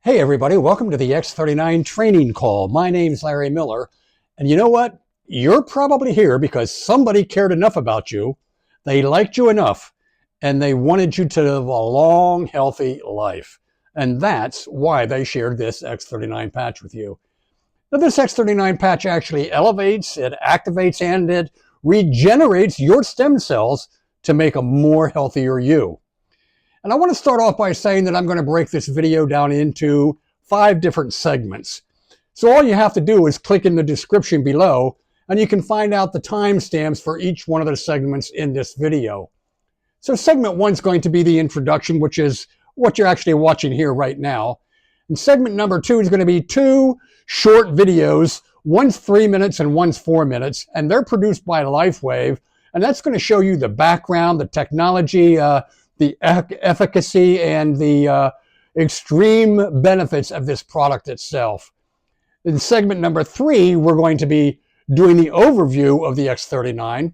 Hey everybody, welcome to the X39 training call. My name's Larry Miller, and you know what? You're probably here because somebody cared enough about you, they liked you enough, and they wanted you to live a long, healthy life. And that's why they shared this X39 patch with you. Now this X39 patch actually elevates, it activates, and it regenerates your stem cells to make a more healthier you. And I want to start off by saying that I'm going to break this video down into 5 different segments. So all you have to do is click in the description below and you can find out the timestamps for each one of the segments in this video. So segment 1 is going to be the introduction, which is what you're actually watching here right now. And segment number 2 is going to be 2 short videos. One's 3 minutes and one's 4 minutes, and they're produced by LifeWave. And that's going to show you the background, the technology, the efficacy, and the extreme benefits of this product itself. In segment number 3, we're going to be doing the overview of the X39.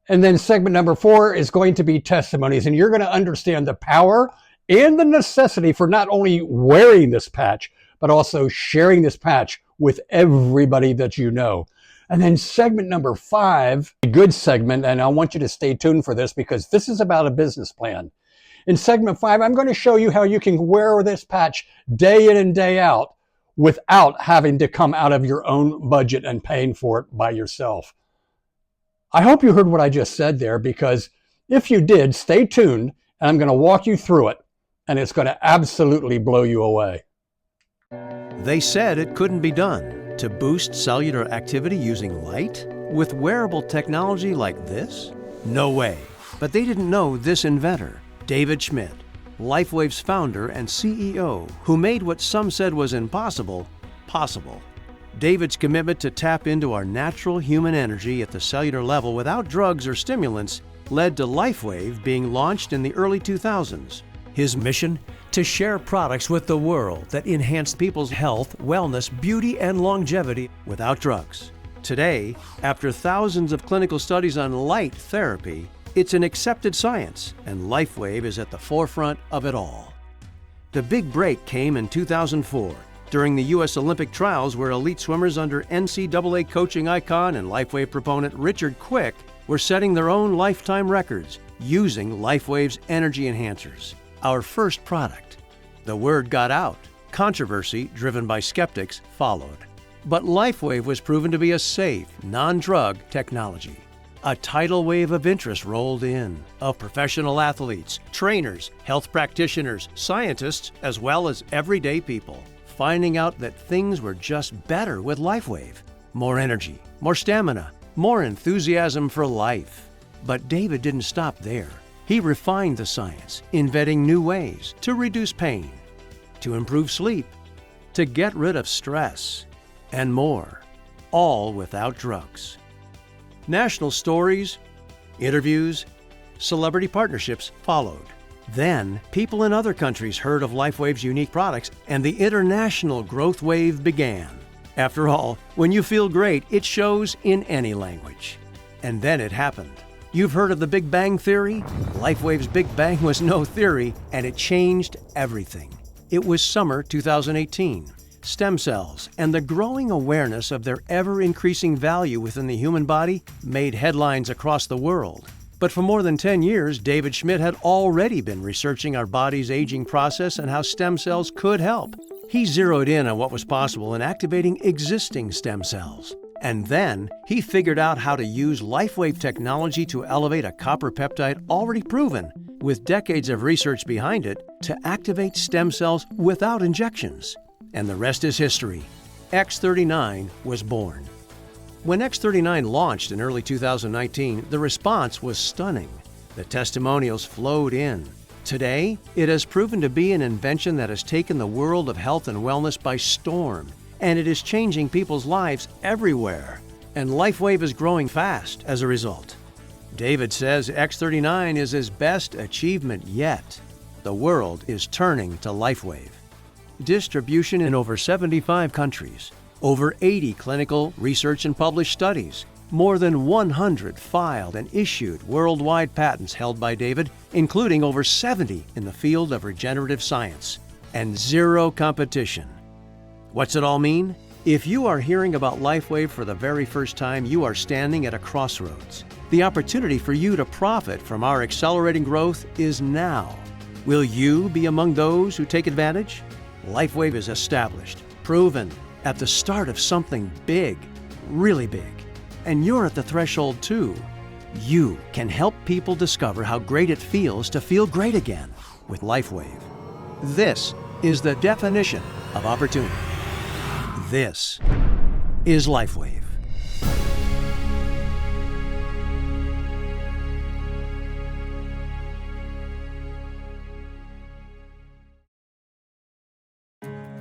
And then segment number 4 is going to be testimonies, and you're going to understand the power and the necessity for not only wearing this patch, but also sharing this patch with everybody that you know. And then segment number 5, a good segment, and I want you to stay tuned for this because this is about a business plan. In segment 5, I'm going to show you how you can wear this patch day in and day out without having to come out of your own budget and paying for it by yourself. I hope you heard what I just said there, because if you did, stay tuned and I'm going to walk you through it, and it's going to absolutely blow you away. They said it couldn't be done. To boost cellular activity using light? With wearable technology like this? No way. But they didn't know this inventor, David Schmidt, LifeWave's founder and CEO, who made what some said was impossible, possible. David's commitment to tap into our natural human energy at the cellular level without drugs or stimulants led to LifeWave being launched in the early 2000s. His mission? To share products with the world that enhance people's health, wellness, beauty, and longevity without drugs. Today, after thousands of clinical studies on light therapy, it's an accepted science, and LifeWave is at the forefront of it all. The big break came in 2004 during the U.S. Olympic trials, where elite swimmers under NCAA coaching icon and LifeWave proponent Richard Quick were setting their own lifetime records using LifeWave's energy enhancers. Our first product. The word got out. Controversy, driven by skeptics, followed. But LifeWave was proven to be a safe, non-drug technology. A tidal wave of interest rolled in, of professional athletes, trainers, health practitioners, scientists, as well as everyday people, finding out that things were just better with LifeWave. More energy, more stamina, more enthusiasm for life. But David didn't stop there. He refined the science, inventing new ways to reduce pain, to improve sleep, to get rid of stress, and more, all without drugs. National stories, interviews, celebrity partnerships followed. Then, people in other countries heard of LifeWave's unique products, and the international growth wave began. After all, when you feel great, it shows in any language. And then it happened. You've heard of the Big Bang Theory? LifeWave's Big Bang was no theory, and it changed everything. It was summer 2018. Stem cells and the growing awareness of their ever-increasing value within the human body made headlines across the world. But for more than 10 years, David Schmidt had already been researching our body's aging process and how stem cells could help. He zeroed in on what was possible in activating existing stem cells. And then, he figured out how to use LifeWave technology to elevate a copper peptide already proven, with decades of research behind it, to activate stem cells without injections. And the rest is history. X39 was born. When X39 launched in early 2019, the response was stunning. The testimonials flowed in. Today, it has proven to be an invention that has taken the world of health and wellness by storm. And it is changing people's lives everywhere. And LifeWave is growing fast as a result. David says X39 is his best achievement yet. The world is turning to LifeWave. Distribution in over 75 countries, over 80 clinical, research and published studies, more than 100 filed and issued worldwide patents held by David, including over 70 in the field of regenerative science. and zero competition. What's it all mean? If you are hearing about LifeWave for the very first time, you are standing at a crossroads. The opportunity for you to profit from our accelerating growth is now. Will you be among those who take advantage? LifeWave is established, proven, at the start of something big, really big. And you're at the threshold too. You can help people discover how great it feels to feel great again with LifeWave. This is the definition of opportunity. This is LifeWave.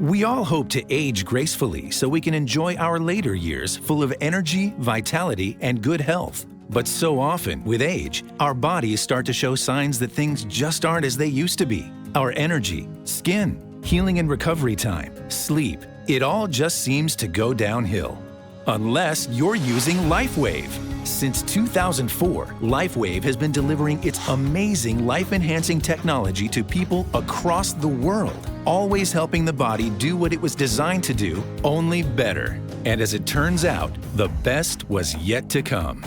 We all hope to age gracefully so we can enjoy our later years full of energy, vitality, and good health. But so often, with age, our bodies start to show signs that things just aren't as they used to be. Our energy, skin, healing and recovery time, sleep, it all just seems to go downhill. Unless you're using LifeWave. Since 2004, LifeWave has been delivering its amazing life-enhancing technology to people across the world, always helping the body do what it was designed to do, only better. And as it turns out, the best was yet to come.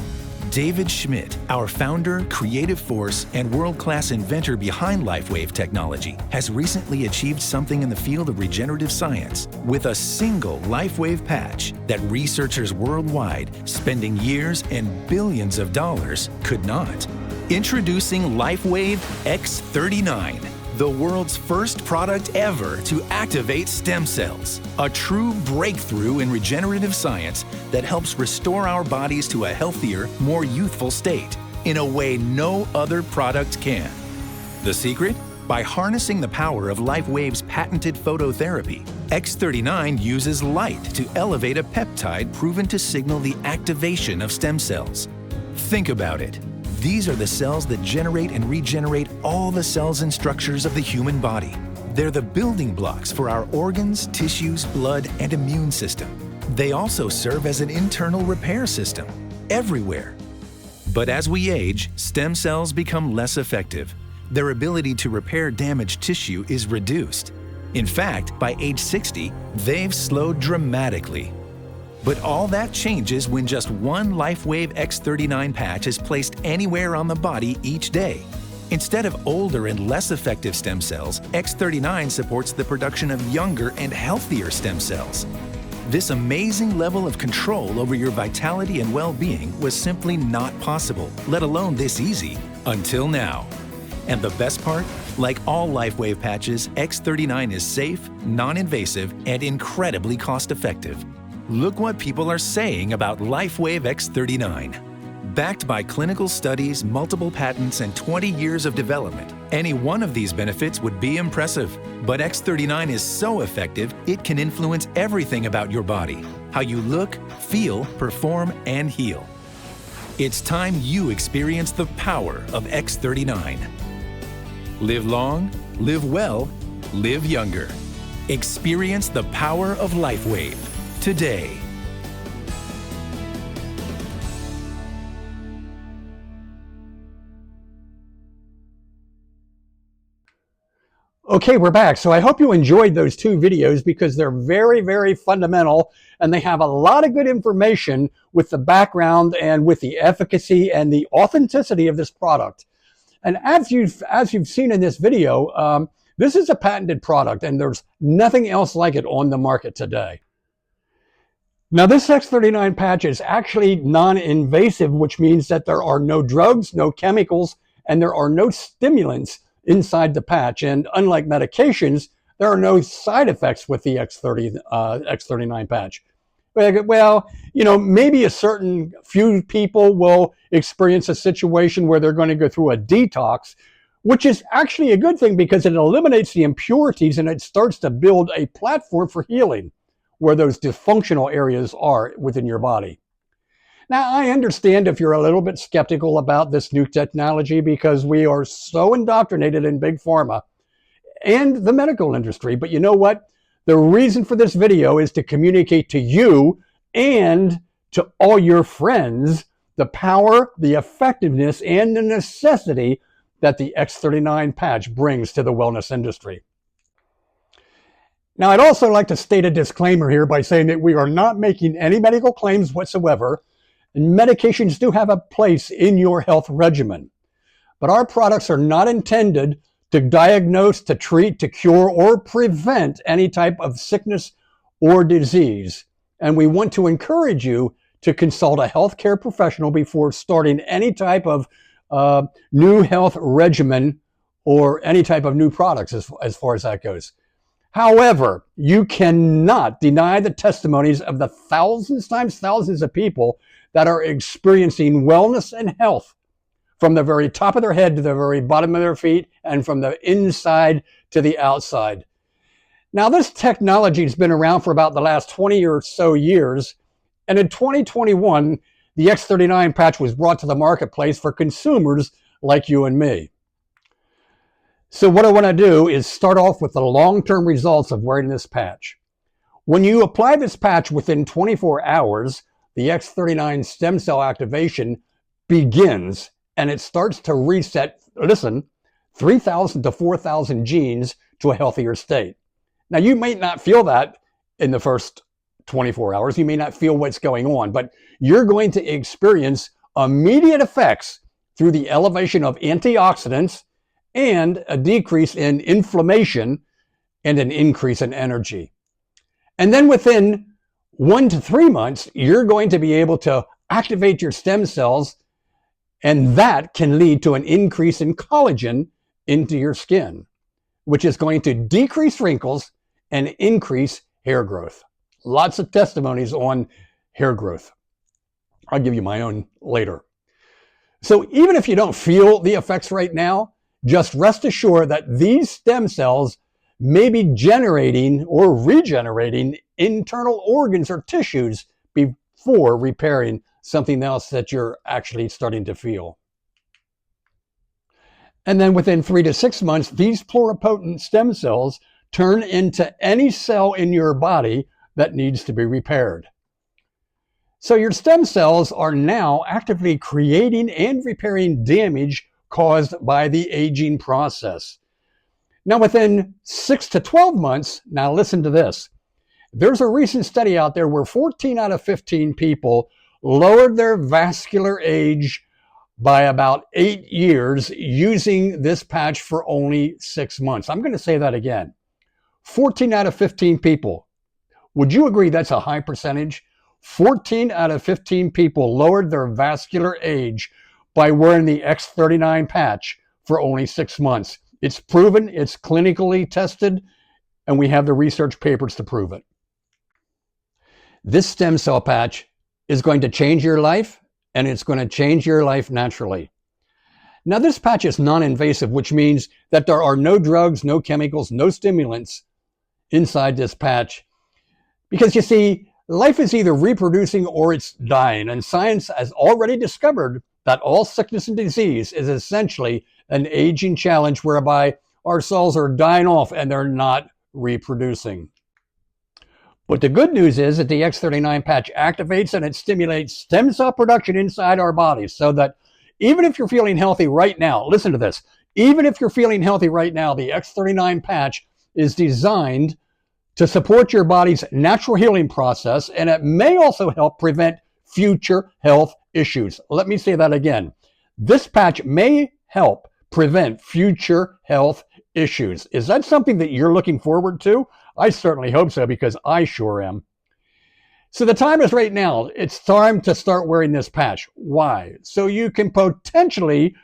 David Schmidt, our founder, creative force, and world-class inventor behind LifeWave technology, has recently achieved something in the field of regenerative science with a single LifeWave patch that researchers worldwide, spending years and billions of dollars, could not. Introducing LifeWave X39, the world's first product ever to activate stem cells. A true breakthrough in regenerative science that helps restore our bodies to a healthier, more youthful state in a way no other product can. The secret? By harnessing the power of LifeWave's patented phototherapy, X39 uses light to elevate a peptide proven to signal the activation of stem cells. Think about it. These are the cells that generate and regenerate all the cells and structures of the human body. They're the building blocks for our organs, tissues, blood, and immune system. They also serve as an internal repair system, everywhere. But as we age, stem cells become less effective. Their ability to repair damaged tissue is reduced. In fact, by age 60, they've slowed dramatically. But all that changes when just one LifeWave X39 patch is placed anywhere on the body each day. Instead of older and less effective stem cells, X39 supports the production of younger and healthier stem cells. This amazing level of control over your vitality and well-being was simply not possible, let alone this easy, until now. And the best part? Like all LifeWave patches, X39 is safe, non-invasive, and incredibly cost-effective. Look what people are saying about LifeWave X39. Backed by clinical studies, multiple patents, and 20 years of development, any one of these benefits would be impressive. But X39 is so effective, it can influence everything about your body, how you look, feel, perform, and heal. It's time you experience the power of X39. Live long, live well, live younger. Experience the power of LifeWave today. Okay, we're back. So I hope you enjoyed those two videos because they're very, very fundamental and they have a lot of good information with the background and with the efficacy and the authenticity of this product. And as you've seen in this video, this is a patented product and there's nothing else like it on the market today. Now this X39 patch is actually non-invasive, which means that there are no drugs, no chemicals, and there are no stimulants inside the patch. And unlike medications, there are no side effects with the X39 patch. Well, you know, maybe a certain few people will experience a situation where they're going to go through a detox, which is actually a good thing because it eliminates the impurities and it starts to build a platform for healing where those dysfunctional areas are within your body. Now, I understand if you're a little bit skeptical about this new technology because we are so indoctrinated in big pharma and the medical industry, but you know what? The reason for this video is to communicate to you and to all your friends the power, the effectiveness, and the necessity that the X39 patch brings to the wellness industry. Now, I'd also like to state a disclaimer here by saying that we are not making any medical claims whatsoever, and medications do have a place in your health regimen. But our products are not intended to diagnose, to treat, to cure, or prevent any type of sickness or disease. And we want to encourage you to consult a healthcare professional before starting any type of new health regimen or any type of new products as far as that goes. However, you cannot deny the testimonies of the thousands times thousands of people that are experiencing wellness and health from the very top of their head to the very bottom of their feet, and from the inside to the outside. Now, this technology has been around for about the last 20 or so years, and in 2021, the X39 patch was brought to the marketplace for consumers like you and me. So what I want to do is start off with the long-term results of wearing this patch. When you apply this patch within 24 hours, the X39 stem cell activation begins, and it starts to reset, listen, 3,000 to 4,000 genes to a healthier state. Now, you may not feel that in the first 24 hours. You may not feel what's going on, but you're going to experience immediate effects through the elevation of antioxidants and a decrease in inflammation and an increase in energy. And then within 1 to 3 months, you're going to be able to activate your stem cells, and that can lead to an increase in collagen into your skin, which is going to decrease wrinkles and increase hair growth. Lots of testimonies on hair growth. I'll give you my own later. So even if you don't feel the effects right now, just rest assured that these stem cells may be generating or regenerating internal organs or tissues before repairing something else that you're actually starting to feel. And then within 3 to 6 months, these pluripotent stem cells turn into any cell in your body that needs to be repaired. So your stem cells are now actively creating and repairing damage caused by the aging process. Now, within 6 to 12 months, now listen to this. There's a recent study out there where 14 out of 15 people lowered their vascular age by about 8 years using this patch for only 6 months. I'm going to say that again. 14 out of 15 people. Would you agree that's a high percentage? 14 out of 15 people lowered their vascular age by wearing the X39 patch for only 6 months. It's proven, it's clinically tested, and we have the research papers to prove it. This stem cell patch is going to change your life, and it's going to change your life naturally. Now, this patch is non-invasive, which means that there are no drugs, no chemicals, no stimulants inside this patch. Because you see, life is either reproducing or it's dying, and science has already discovered that all sickness and disease is essentially an aging challenge whereby our cells are dying off and they're not reproducing. But the good news is that the X39 patch activates and it stimulates stem cell production inside our bodies, so that even if you're feeling healthy right now, listen to this, even if you're feeling healthy right now, the X39 patch is designed to support your body's natural healing process, and it may also help prevent future health issues. Let me say that again. This patch may help prevent future health issues. Is that something that you're looking forward to? I certainly hope so, because I sure am. So the time is right now. It's time to start wearing this patch. Why? So you can potentially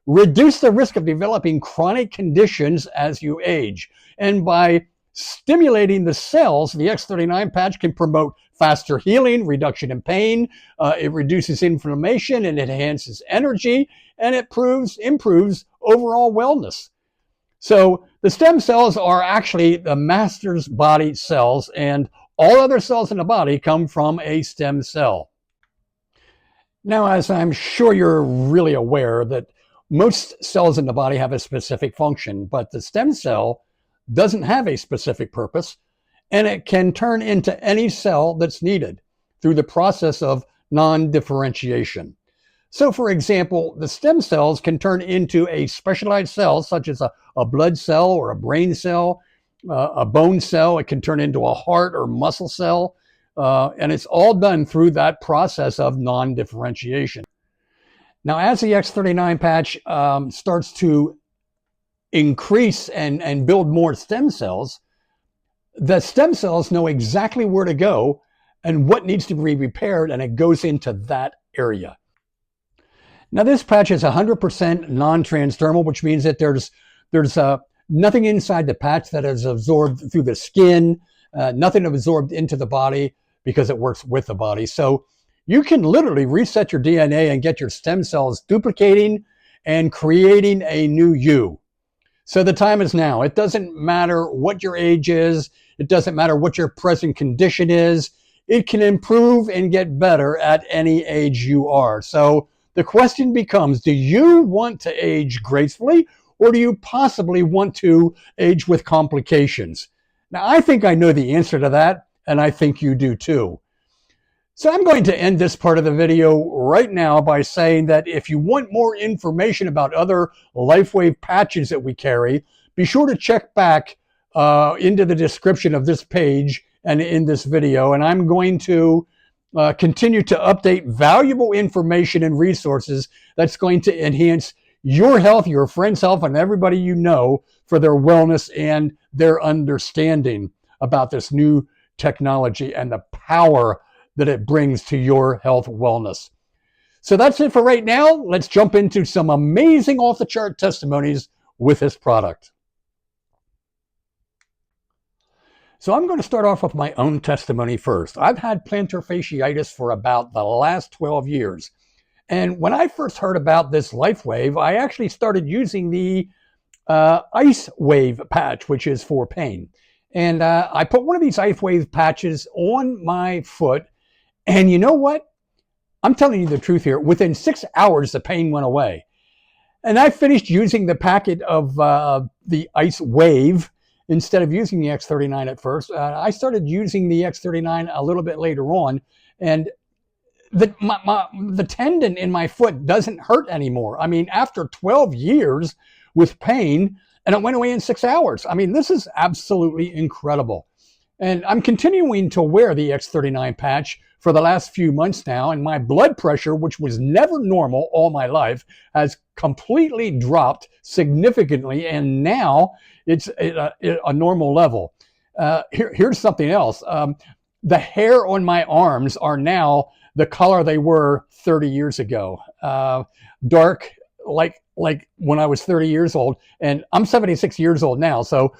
reduce the risk of developing chronic conditions as you age. And by stimulating the cells, the X39 patch can promote faster healing, reduction in pain, it reduces inflammation, and it enhances energy, and it improves overall wellness. So the stem cells are actually the master's body cells, and all other cells in the body come from a stem cell. Now, as I'm sure you're really aware, that most cells in the body have a specific function, but the stem cell doesn't have a specific purpose, and it can turn into any cell that's needed through the process of non-differentiation. So, for example, the stem cells can turn into a specialized cell, such as a blood cell or a brain cell, a bone cell. It can turn into a heart or muscle cell. And it's all done through that process of non-differentiation. Now, as the X39 patch starts to increase and build more stem cells, the stem cells know exactly where to go and what needs to be repaired, and it goes into that area. Now, this patch is 100% non-transdermal, which means that there's nothing inside the patch that is absorbed through the skin, nothing absorbed into the body because it works with the body. So you can literally reset your DNA and get your stem cells duplicating and creating a new you. So the time is now. It doesn't matter what your age is. It doesn't matter what your present condition is. It can improve and get better at any age you are. So the question becomes, do you want to age gracefully, or do you possibly want to age with complications? Now, I think I know the answer to that, and I think you do too. So I'm going to end this part of the video right now by saying that if you want more information about other LifeWave patches that we carry, be sure to check back into the description of this page and in this video. And I'm going to continue to update valuable information and resources that's going to enhance your health, your friend's health, and everybody you know for their wellness and their understanding about this new technology and the power that it brings to your health wellness. So that's it for right now. Let's jump into some amazing off-the-chart testimonies with this product. So I'm going to start off with my own testimony first. I've had plantar fasciitis for about the last 12 years. And when I first heard about this LifeWave, I actually started using the LifeWave patch, which is for pain. And I put one of these LifeWave patches on my foot. And you know what? I'm telling you the truth here. Within 6 hours, the pain went away. And I finished using the packet of the LifeWave instead of using the X39 at first. I started using the X39 a little bit later on. And the tendon in my foot doesn't hurt anymore. I mean, after 12 years with pain, and it went away in 6 hours. I mean, this is absolutely incredible. And I'm continuing to wear the X39 patch for the last few months now, and my blood pressure, which was never normal all my life, has completely dropped significantly, and now it's at a normal level. Here's something else. The hair on my arms are now the color they were 30 years ago. Dark, like when I was 30 years old, and I'm 76 years old now, so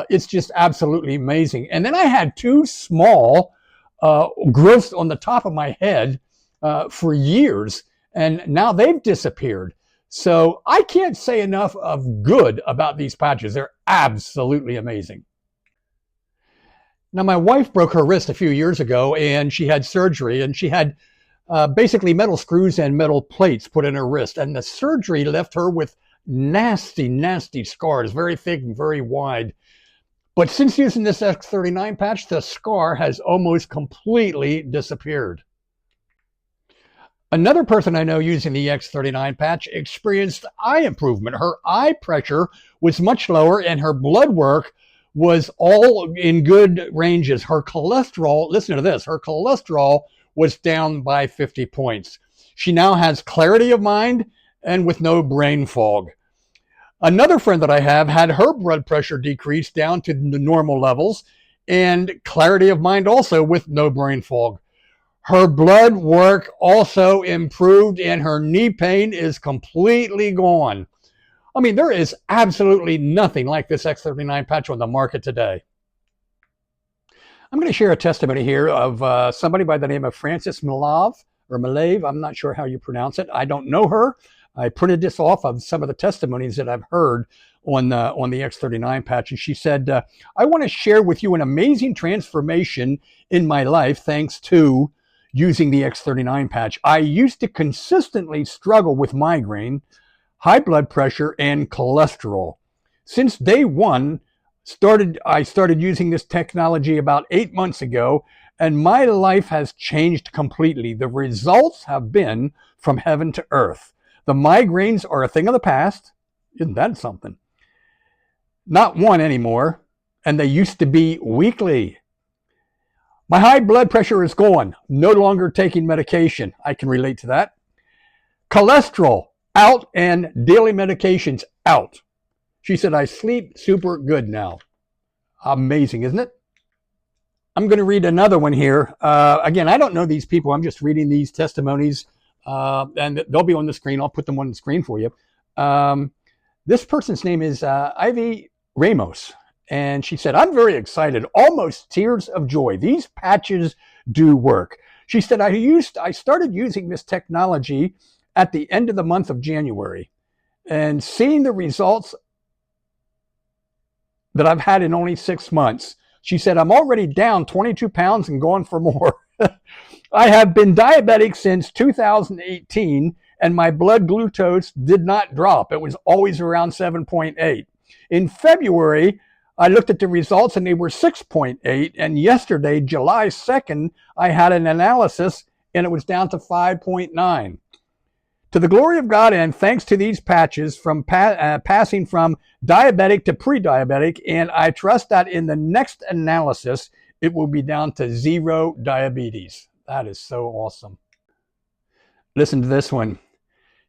it's just absolutely amazing. And then I had two small growths on the top of my head for years, and now they've disappeared. So I can't say enough of good about these patches. They're absolutely amazing. Now, my wife broke her wrist a few years ago, and she had surgery, and she had basically metal screws and metal plates put in her wrist, and the surgery left her with nasty, nasty scars, very thick and very wide. But since using this X39 patch, the scar has almost completely disappeared. Another person I know using the X39 patch experienced eye improvement. Her eye pressure was much lower, and her blood work was all in good ranges. Her cholesterol, listen to this, her cholesterol was down by 50 points. She now has clarity of mind and with no brain fog. Another friend that I have had her blood pressure decrease down to the normal levels and clarity of mind also with no brain fog. Her blood work also improved and her knee pain is completely gone. I mean, there is absolutely nothing like this X39 patch on the market today. I'm going to share a testimony here of somebody by the name of Frances Milave, or Milave. I'm not sure how you pronounce it. I don't know her. I printed this off of some of the testimonies that I've heard on the X39 patch. And she said, I want to share with you an amazing transformation in my life thanks to using the X39 patch. I used to consistently struggle with migraine, high blood pressure, and cholesterol. Since day one, I started using this technology about 8 months ago, and my life has changed completely. The results have been from heaven to earth. The migraines are a thing of the past. Isn't that something? Not one anymore. and they used to be weekly. My high blood pressure is gone. No longer taking medication. I can relate to that. Cholesterol out and daily medications out. She said, I sleep super good now. Amazing, isn't it? I'm going to read another one here. Again, I don't know these people. I'm just reading these testimonies, and they'll be on the screen. I'll put them on the screen for you. This person's name is Ivy Ramos, and she said, I'm very excited, almost tears of joy. These patches do work. She said, I started using this technology at the end of the month of January, and seeing the results that I've had in only 6 months. She said, I'm already down 22 pounds and going for more. I have been diabetic since 2018, and my blood glucose did not drop. It was always around 7.8. In February, I looked at the results and they were 6.8. And yesterday, July 2nd, I had an analysis and it was down to 5.9. To the glory of God, and thanks to these patches from passing from diabetic to pre-diabetic, and I trust that in the next analysis, it will be down to 0 diabetes. That is so awesome. Listen to this one.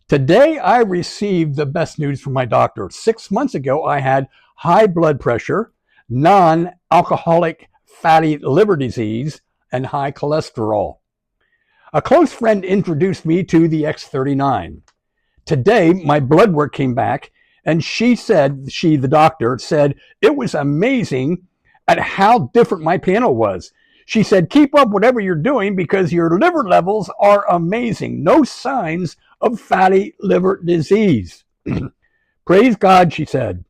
Today, I received the best news from my doctor. 6 months ago, I had high blood pressure, non-alcoholic fatty liver disease, and high cholesterol. A close friend introduced me to the X39. Today, my blood work came back, and the doctor said, it was amazing at how different my panel was. She said, keep up whatever you're doing because your liver levels are amazing. No signs of fatty liver disease. Praise God, she said.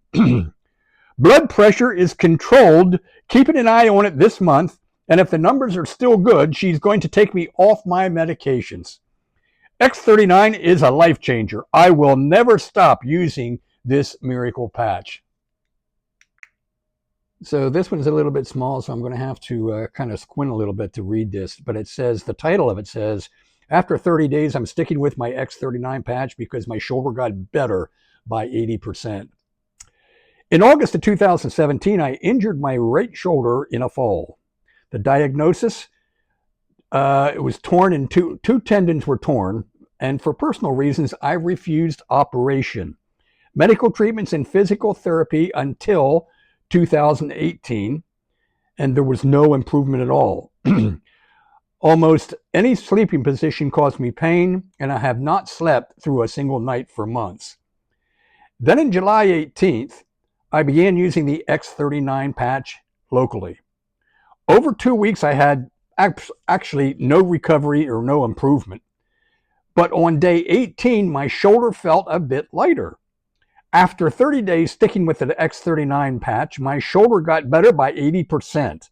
Blood pressure is controlled. Keeping an eye on it this month. And if the numbers are still good, she's going to take me off my medications. X39 is a life changer. I will never stop using this miracle patch. So this one's a little bit small, so I'm going to have to kind of squint a little bit to read this. But it says, the title of it says, after 30 days, I'm sticking with my X39 patch because my shoulder got better by 80%. In August of 2017, I injured my right shoulder in a fall. The diagnosis, it was torn in two tendons were torn, and for personal reasons, I refused operation. Medical treatments and physical therapy until 2018, and there was no improvement at all. Almost any sleeping position caused me pain, and I have not slept through a single night for months. Then on July 18th, I began using the X39 patch locally. Over 2 weeks, I had actually no recovery or no improvement. But on day 18, my shoulder felt a bit lighter. After 30 days sticking with the X39 patch, my shoulder got better by 80%.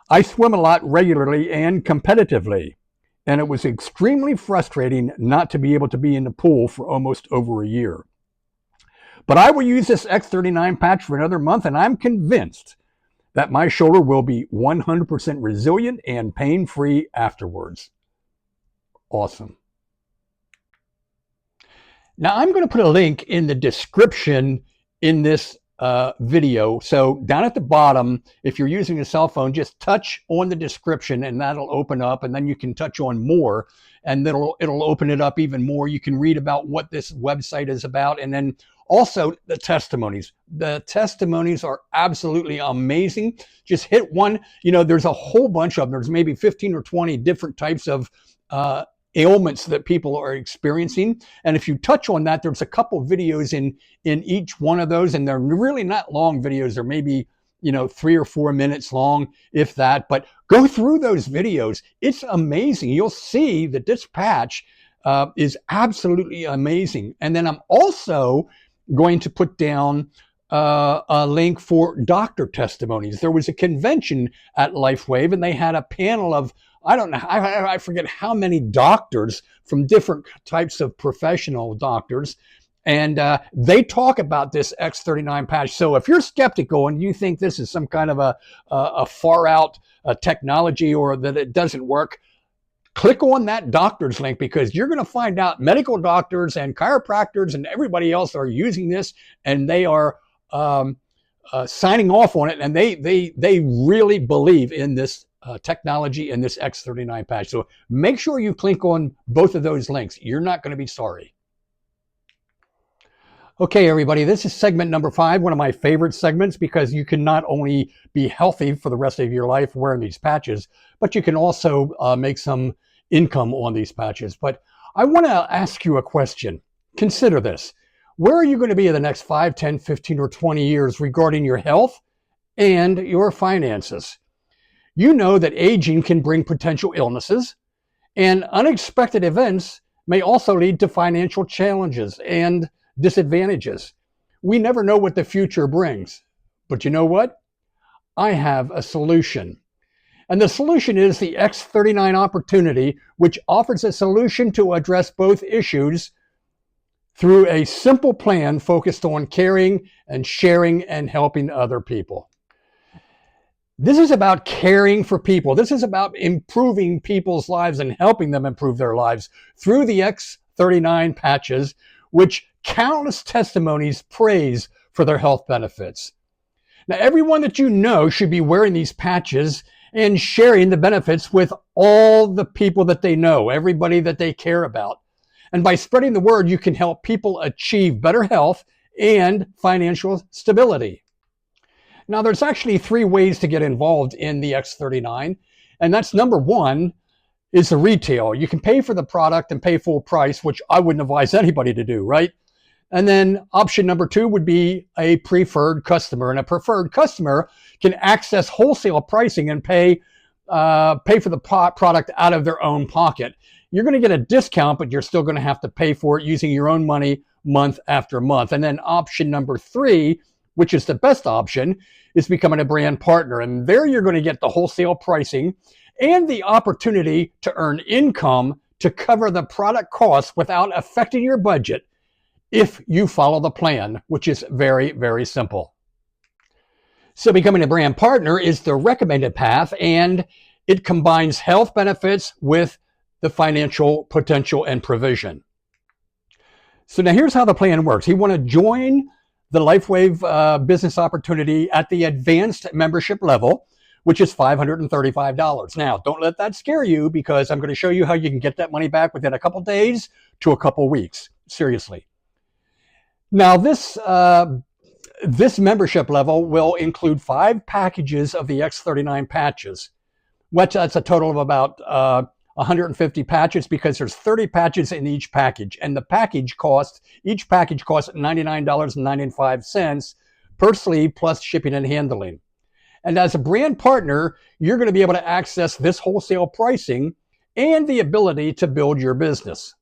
I swim a lot regularly and competitively, and it was extremely frustrating not to be able to be in the pool for almost over a year. But I will use this X39 patch for another month, and I'm convinced that my shoulder will be 100% resilient and pain-free afterwards. Awesome. Now I'm going to put a link in the description in this video. So down at the bottom, if you're using a cell phone, just touch on the description and that'll open up, and then you can touch on more and it'll open it up even more. You can read about what this website is about, and then also the testimonies. The testimonies are absolutely amazing. Just hit one. You know, there's a whole bunch of them. There's maybe 15 or 20 different types of ailments that people are experiencing. And if you touch on that, there's a couple videos in each one of those, and they're really not long videos. They're maybe, 3 or 4 minutes long, if that, but go through those videos. It's amazing. You'll see that this patch is absolutely amazing. And then I'm also going to put down a link for doctor testimonies. There was a convention at LifeWave, and they had a panel of, I don't know, I forget how many doctors from different types of professional doctors, and they talk about this X39 patch. So if you're skeptical and you think this is some kind of a far out technology or that it doesn't work, click on that doctor's link, because you're going to find out medical doctors and chiropractors and everybody else are using this, and they are signing off on it, and they really believe in this technology and this X39 patch. So make sure you click on both of those links. You're not going to be sorry. Okay, everybody, this is segment number 5, one of my favorite segments, because you can not only be healthy for the rest of your life wearing these patches, but you can also make some income on these patches. But I want to ask you a question. Consider this. Where are you going to be in the next 5, 10, 15, or 20 years regarding your health and your finances? You know that aging can bring potential illnesses, and unexpected events may also lead to financial challenges and disadvantages. We never know what the future brings. But you know what? I have a solution. And the solution is the X39 opportunity, which offers a solution to address both issues through a simple plan focused on caring and sharing and helping other people. This is about caring for people. This is about improving people's lives and helping them improve their lives through the X39 patches, which countless testimonies praise for their health benefits. Now, everyone that you know should be wearing these patches and sharing the benefits with all the people that they know, everybody that they care about. And by spreading the word, you can help people achieve better health and financial stability. Now, there's actually 3 ways to get involved in the X39. And that's number 1 is the retail. You can pay for the product and pay full price, which I wouldn't advise anybody to do, right? And then option number 2 would be a preferred customer. And a preferred customer can access wholesale pricing and pay for the product out of their own pocket. You're going to get a discount, but you're still going to have to pay for it using your own money month after month. And then option number 3, which is the best option, is becoming a brand partner. And there you're going to get the wholesale pricing and the opportunity to earn income to cover the product costs without affecting your budget if you follow the plan, which is very, very simple. So becoming a brand partner is the recommended path, and it combines health benefits with the financial potential and provision. So now here's how the plan works. You want to join the LifeWave business opportunity at the advanced membership level, which is $535. Now, don't let that scare you, because I'm going to show you how you can get that money back within a couple days to a couple weeks. Seriously. Now, this membership level will include 5 packages of the X39 patches, which that's a total of about 150 patches, because there's 30 patches in each package. And each package costs $99.95 per sleeve, plus shipping and handling. And as a brand partner, you're going to be able to access this wholesale pricing and the ability to build your business.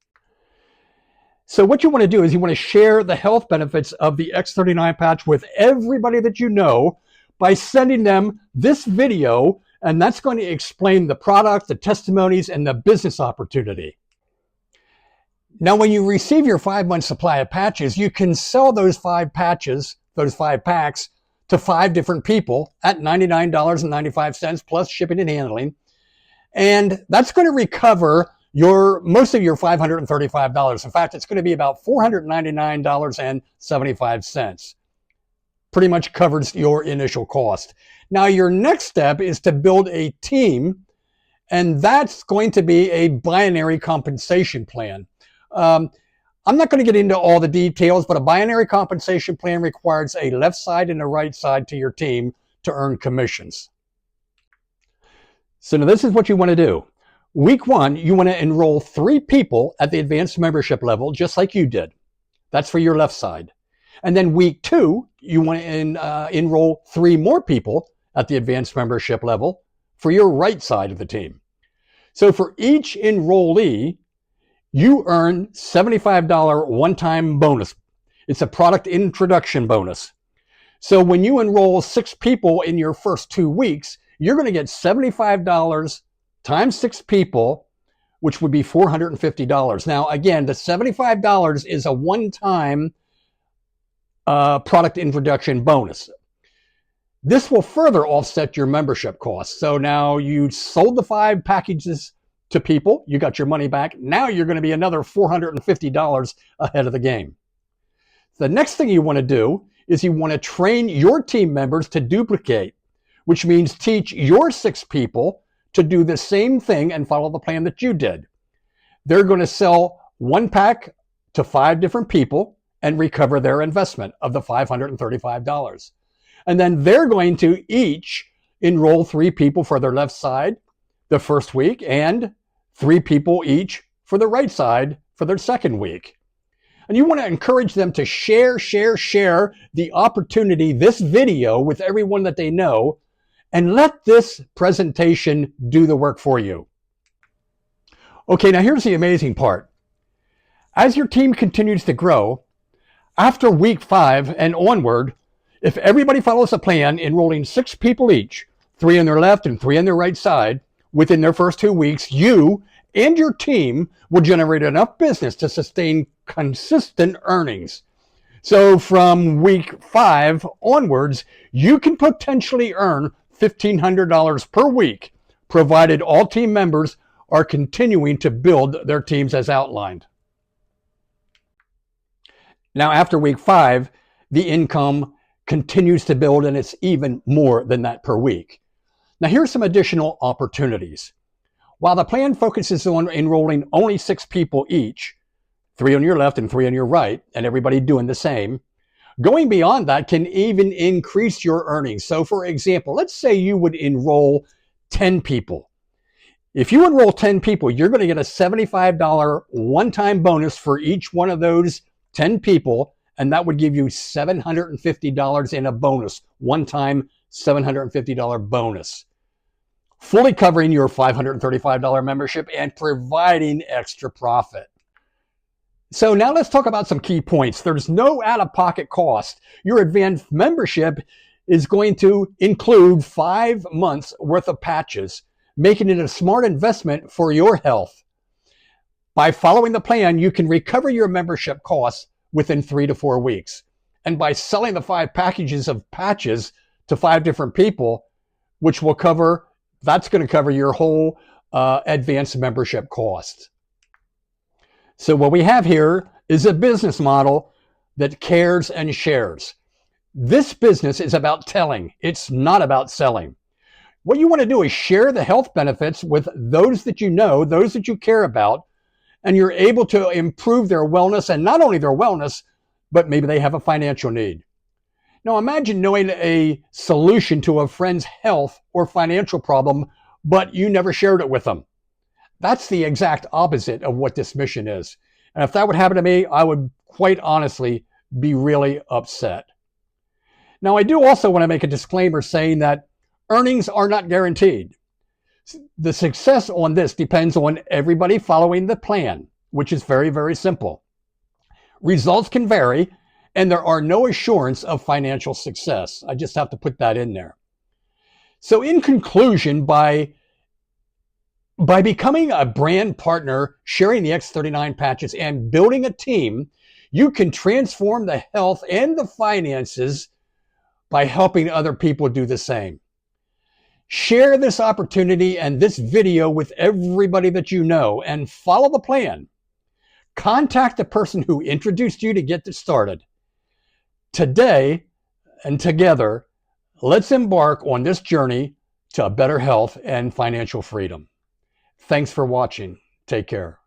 So what you want to do is you want to share the health benefits of the X39 patch with everybody that you know by sending them this video, and that's going to explain the product, the testimonies, and the business opportunity. Now, when you receive your 5-month supply of patches, you can sell those 5 patches, those 5 packs, to 5 different people at $99.95 plus shipping and handling. And that's going to recover most of your $535. In fact, it's going to be about $499.75. Pretty much covers your initial cost. Now, your next step is to build a team, and that's going to be a binary compensation plan. I'm not going to get into all the details, but a binary compensation plan requires a left side and a right side to your team to earn commissions. So now this is what you want to do. Week 1, you want to enroll 3 people at the advanced membership level, just like you did. That's for your left side. And then week 2, you want to enroll 3 more people at the advanced membership level for your right side of the team. So for each enrollee, you earn $75 one-time bonus. It's a product introduction bonus. So when you enroll 6 people in your first 2 weeks, you're going to get $75 times 6 people, which would be $450. Now, again, the $75 is a one-time product introduction bonus. This will further offset your membership costs. So now you sold the 5 packages to people, you got your money back. Now you're going to be another $450 ahead of the game. The next thing you want to do is you want to train your team members to duplicate, which means teach your 6 people to do the same thing and follow the plan that you did. They're going to sell 1 pack to 5 different people and recover their investment of the $535. And then they're going to each enroll 3 people for their left side the first week and 3 people each for the right side for their second week. And you want to encourage them to share the opportunity, this video, with everyone that they know, and let this presentation do the work for you. Okay, now here's the amazing part. As your team continues to grow, after week 5 and onward, if everybody follows a plan, enrolling 6 people each, 3 on their left and 3 on their right side, within their first 2 weeks, you and your team will generate enough business to sustain consistent earnings. So from week 5 onwards, you can potentially earn $1,500 per week, provided all team members are continuing to build their teams as outlined. Now, after week 5, the income continues to build, and it's even more than that per week. Now, here's some additional opportunities. While the plan focuses on enrolling only 6 people each, 3 on your left and 3 on your right, and everybody doing the same, going beyond that can even increase your earnings. So for example, let's say you would enroll 10 people. If you enroll 10 people, you're going to get a $75 one-time bonus for each one of those 10 people, and that would give you $750 in a bonus, one-time $750 bonus, fully covering your $535 membership and providing extra profit. So now let's talk about some key points. There's no out-of-pocket cost. Your advanced membership is going to include 5 months worth of patches, making it a smart investment for your health. By following the plan, you can recover your membership costs within 3 to 4 weeks. And by selling the 5 packages of patches to 5 different people, which will cover, that's going to cover your whole advanced membership cost. So what we have here is a business model that cares and shares. This business is about telling. It's not about selling. What you want to do is share the health benefits with those that you know, those that you care about, and you're able to improve their wellness, and not only their wellness, but maybe they have a financial need. Now imagine knowing a solution to a friend's health or financial problem, but you never shared it with them. That's the exact opposite of what this mission is. And if that would happen to me, I would quite honestly be really upset. Now, I do also want to make a disclaimer saying that earnings are not guaranteed. The success on this depends on everybody following the plan, which is very, very simple. Results can vary, and there are no assurance of financial success. I just have to put that in there. So in conclusion, by becoming a brand partner, sharing the X39 patches, and building a team, you can transform the health and the finances by helping other people do the same. Share this opportunity and this video with everybody that you know and follow the plan. Contact the person who introduced you to get this started. Today and together, let's embark on this journey to better health and financial freedom. Thanks for watching. Take care.